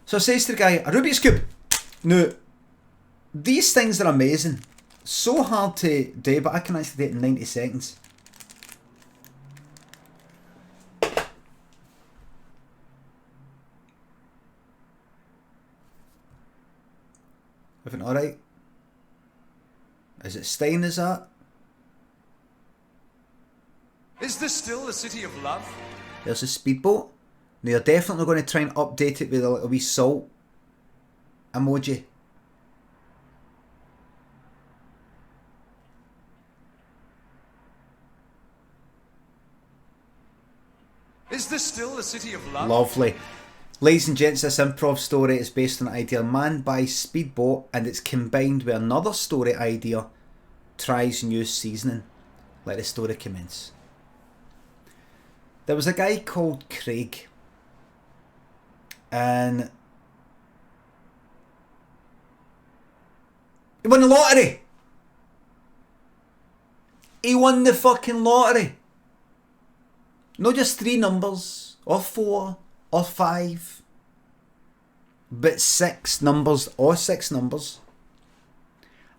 So I says to the guy, a Rubik's Cube. Now, these things are amazing. So hard to do, but I can actually do it in 90 seconds. Everything alright? Is it staying as that? Is this still the city of love? There's a speedboat. Now you're definitely going to try and update it with a little wee salt emoji. Is this still the city of love? Lovely. Ladies and gents, this improv story is based on an idea Man by Speedboat, and it's combined with another story idea, Tries New Seasoning. Let the story commence. There was a guy called Craig, and he won the lottery. He won the fucking lottery. Not just 3 numbers, or 4, or 5, but 6 numbers, or 6 numbers.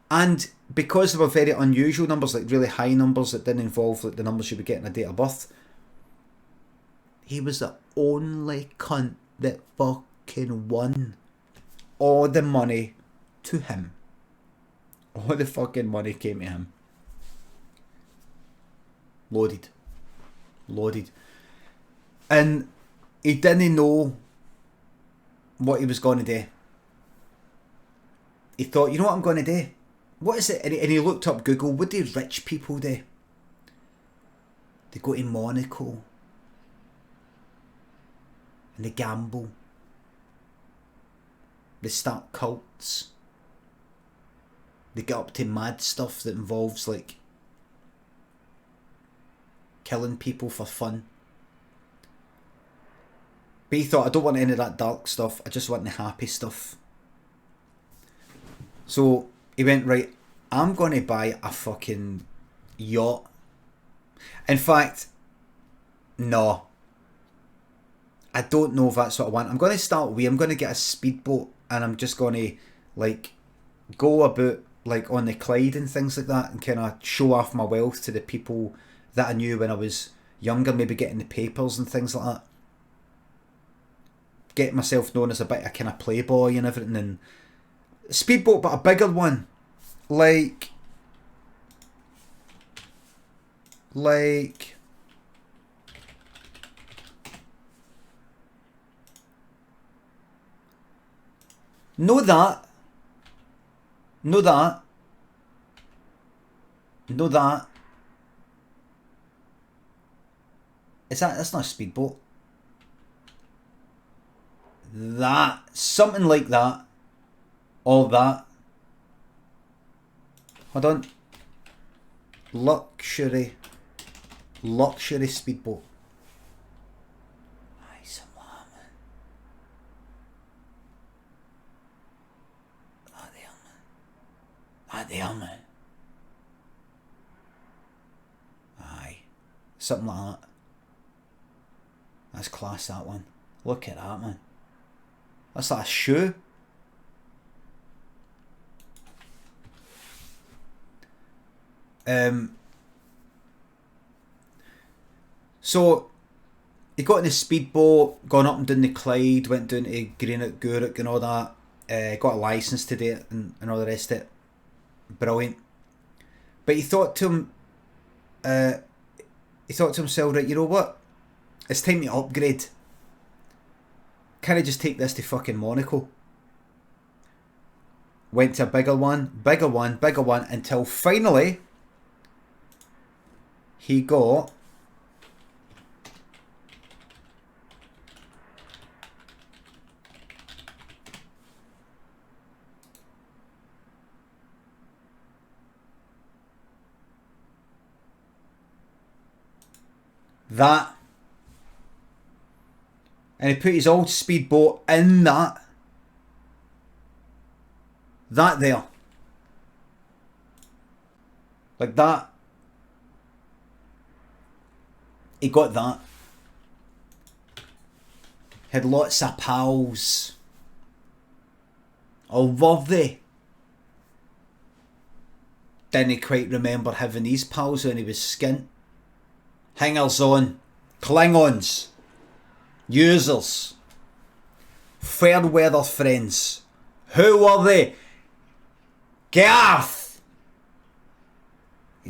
And because they were very unusual numbers, like really high numbers that didn't involve like the numbers you would get in a date of birth, he was the only cunt that fucking won all the money to him. All the fucking money came to him. Loaded. And he didn't know what he was going to do. He thought, you know what I'm going to do? What is it? And he looked up Google. What do rich people do? They go to Monaco. And they gamble. They start cults. They get up to mad stuff that involves like killing people for fun. But he thought, I don't want any of that dark stuff, I just want the happy stuff. So he went, right, I'm going to buy a fucking yacht. In fact, no. I don't know if that's what I want. I'm going to start I'm going to get a speedboat, and I'm just going to like go about like on the Clyde and things like that, and kind of show off my wealth to the people that I knew when I was younger, maybe getting the papers and things like that. Get myself known as a bit of kind of playboy and everything, and speedboat, but a bigger one, like know that is that's not a speedboat. That, something like that. All that. Hold on. Luxury speedboat. Aye, some man. That there, man. Aye. Something like that. That's class, that one. Look at that, man. That's like a shoe. So he got in the speedboat, gone up and down the Clyde, went down to Greenock, Gourock and all that. Got a licence to do it and all the rest of it. Brilliant. But he thought to himself, right, you know what? It's time to upgrade. Can I just take this to fucking Monaco? Went to a bigger one, until finally he got that. And he put his old speedboat in that. That there. Like that. He got that. Had lots of pals. Or were they? Didn't quite remember having these pals when he was skint. Hangers on, Klingons, users, fair weather friends. Who were they? Garth!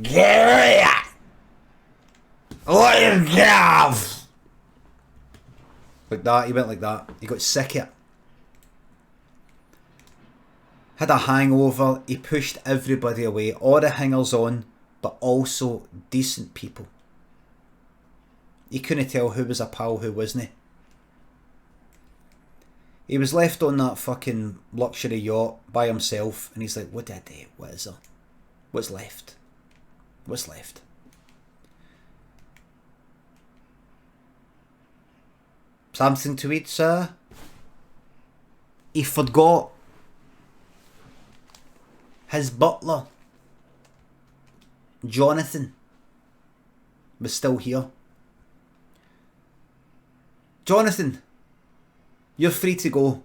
Gareth! Lord Garth! Like that, he went like that. He got sick of it. Had a hangover, he pushed everybody away, all the hangers on, but also decent people. He couldn't tell who was a pal, who wasn't. He was left on that fucking luxury yacht by himself, and he's like, what did I do? What is there? What's left? What's left? Something to eat, sir? He forgot his butler, Jonathan, was still here. Jonathan, you're free to go.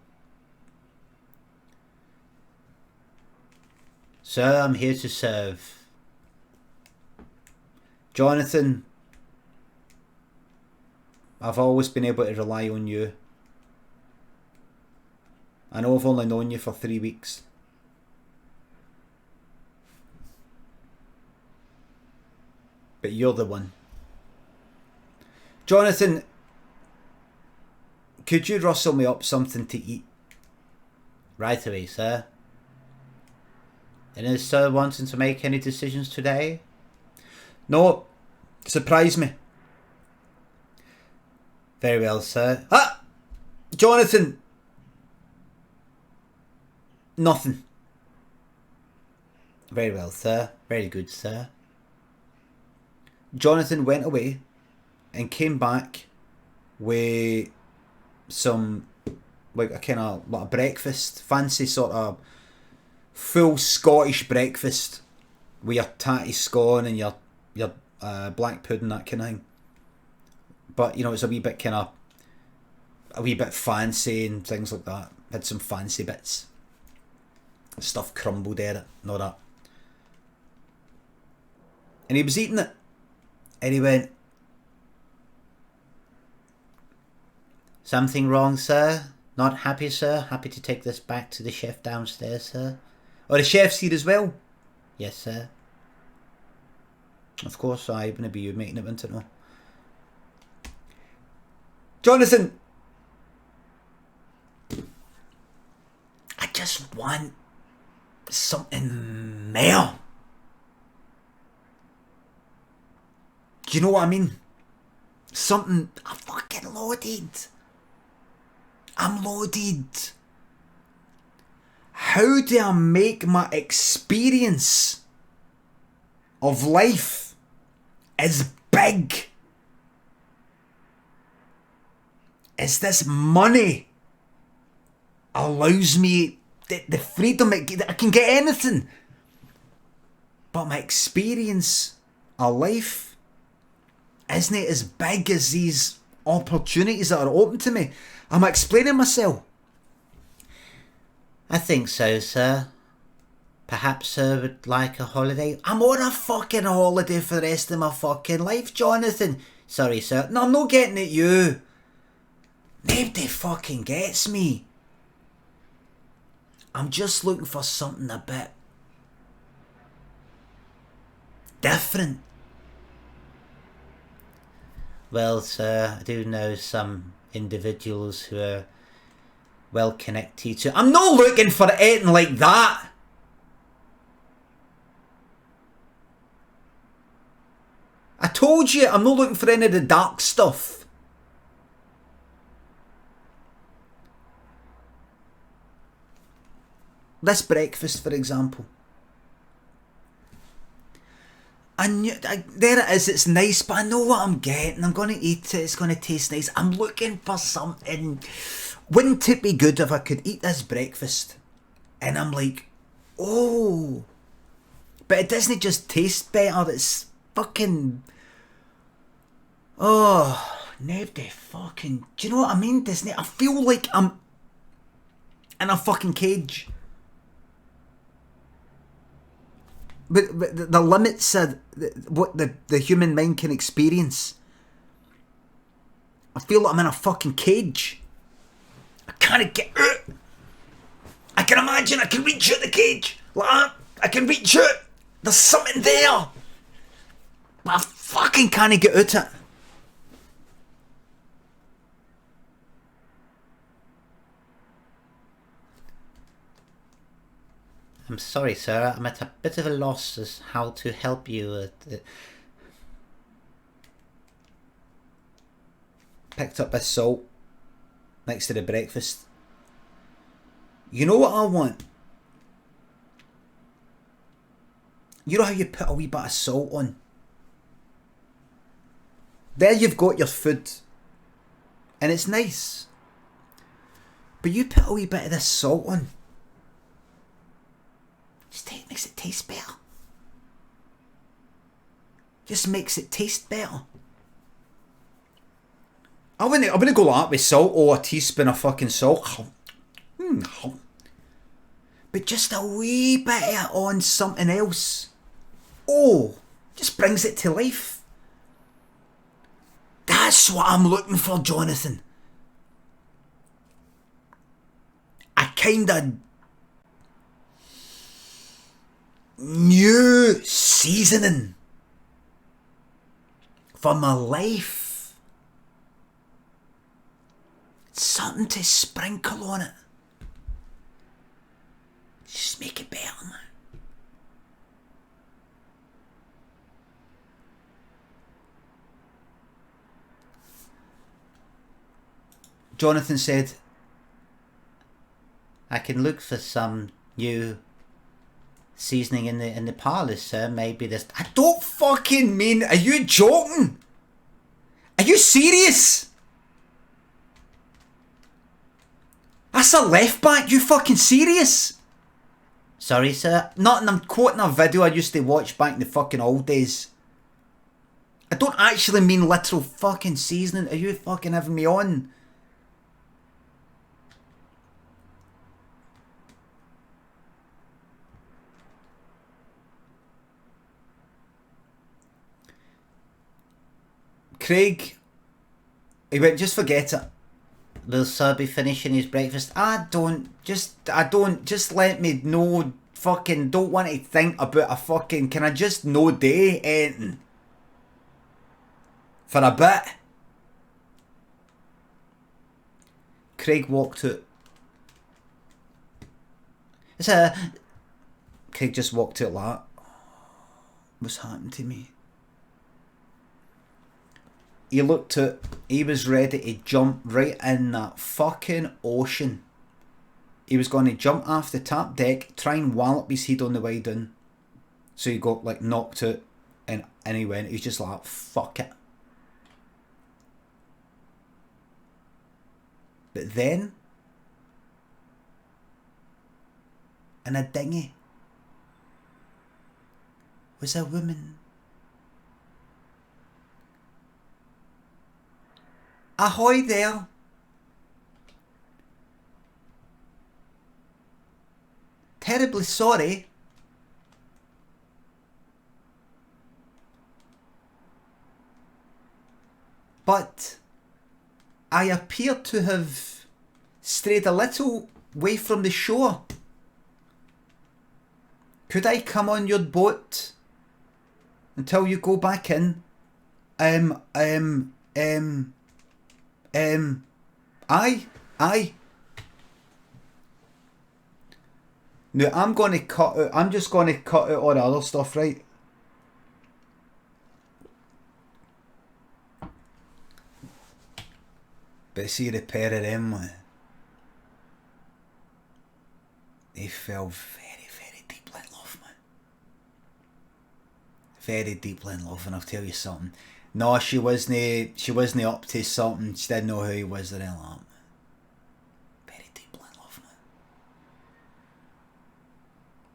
Sir, I'm here to serve. Jonathan, I've always been able to rely on you. I know I've only known you for 3 weeks. But you're the one. Jonathan, could you rustle me up something to eat? Right away, sir. And is sir wanting to make any decisions today? No, surprise me. Very well, sir. Ah! Jonathan! Nothing. Very well, sir. Very good, sir. Jonathan went away and came back with some, like a kind of like a breakfast, fancy sort of full Scottish breakfast with your tatty scone and your black pudding, that kind of thing. But you know, it's a wee bit fancy and things like that. Had some fancy bits, stuff crumbled at it, and all that. And he was eating it. And he went, something wrong, sir? Not happy, sir? Happy to take this back to the chef downstairs, sir? Oh, the chef's here as well? Yes, sir. Of course, I wouldn't be you making it into no. Jonathan! I just want something more. Do you know what I mean? Something. I'm fucking loaded. I'm loaded. How do I make my experience of life as big as this money allows me the freedom? I can get anything. But my experience of life isn't it as big as these opportunities that are open to me? Am I explaining myself? I think so, sir. Perhaps sir would like a holiday. I'm on a fucking holiday for the rest of my fucking life, Jonathan. Sorry, sir. No, I'm not getting at you. Nobody fucking gets me. I'm just looking for something a bit different. Well, sir, I do know some individuals who are well connected to... I'm not looking for anything like that! I told you, I'm not looking for any of the dark stuff. This breakfast, for example. There it is, it's nice, but I know what I'm getting. I'm going to eat it, it's going to taste nice. I'm looking for something. Wouldn't it be good if I could eat this breakfast? And I'm like, oh. But it doesn't just taste better, it's fucking... Oh, nobody fucking... Do you know what I mean, doesn't it? I feel like I'm in a fucking cage. but the limits of what the human mind can experience. I feel like I'm in a fucking cage. I can't get out. I can imagine I can reach out the cage. Like that. I can reach out. There's something there. But I fucking can't get out it. I'm sorry, sir. I'm at a bit of a loss as how to help you. Picked up this salt next to the breakfast. You know what I want? You know how you put a wee bit of salt on? There you've got your food. And it's nice. But you put a wee bit of this salt on. Just makes it taste better. Just makes it taste better. I wouldn't go like that with salt. Oh, a teaspoon of fucking salt. But just a wee bit of it on something else. Oh, just brings it to life. That's what I'm looking for, Jonathan. A kind of new seasoning for my life. Something to sprinkle on it. Just make it better, man. Jonathan said, I can look for some new seasoning in the parlour, sir. Maybe this. I don't fucking mean, are you joking? Are you serious? That's a left back, you fucking serious? Sorry, sir. Nothing, I'm quoting a video I used to watch back in the fucking old days. I don't actually mean literal fucking seasoning. Are you fucking having me on? Craig, he went, just forget it. Will sir be finishing his breakfast? I don't, just let me know, fucking, don't want to think about a fucking, can I just no day anything? For a bit. Craig walked out. Craig just walked out like that. What's happened to me? He looked at, he was ready to jump right in that fucking ocean. He was going to jump off the top deck, try and wallop his head on the way down. So he got like knocked out and he went, he's just like, fuck it. But then, in a dinghy, was a woman. Ahoy there. Terribly sorry. But I appear to have strayed a little way from the shore. Could I come on your boat until you go back in? Aye. No, I'm just going to cut out all the other stuff, right? But see the pair of them, man, they fell very, very deeply in love, man. Very deeply in love, and I'll tell you something. No, she wasn't up to something. She didn't know who he was or anything like that. Very deeply in love, man.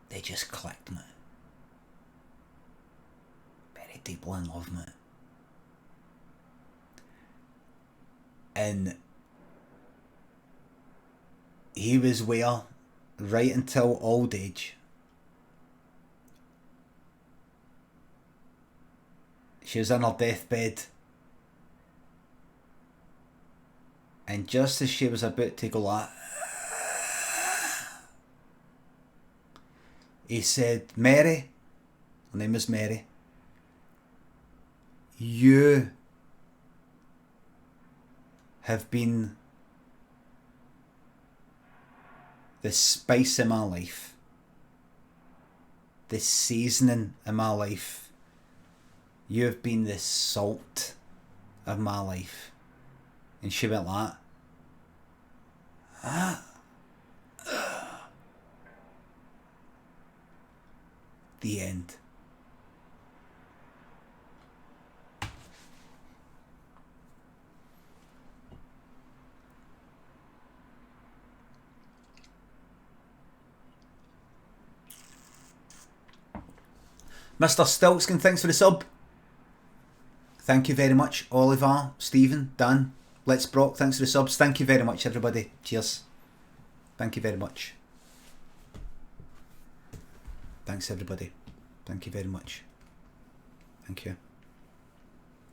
They just clicked, man. Very deeply in love, man. And he was where right until old age. She was on her deathbed. And just as she was about to go like, he said, Mary, her name is Mary, you have been the spice in my life, the seasoning in my life. You have been the salt of my life. And she went like that. The end. Mr. Stiltskin, thanks for the sub. Thank you very much. Oliver, Stephen, Dan, Let's Brock, thanks for the subs. Thank you very much, everybody. Cheers. Thank you very much. Thanks, everybody. Thank you very much. Thank you.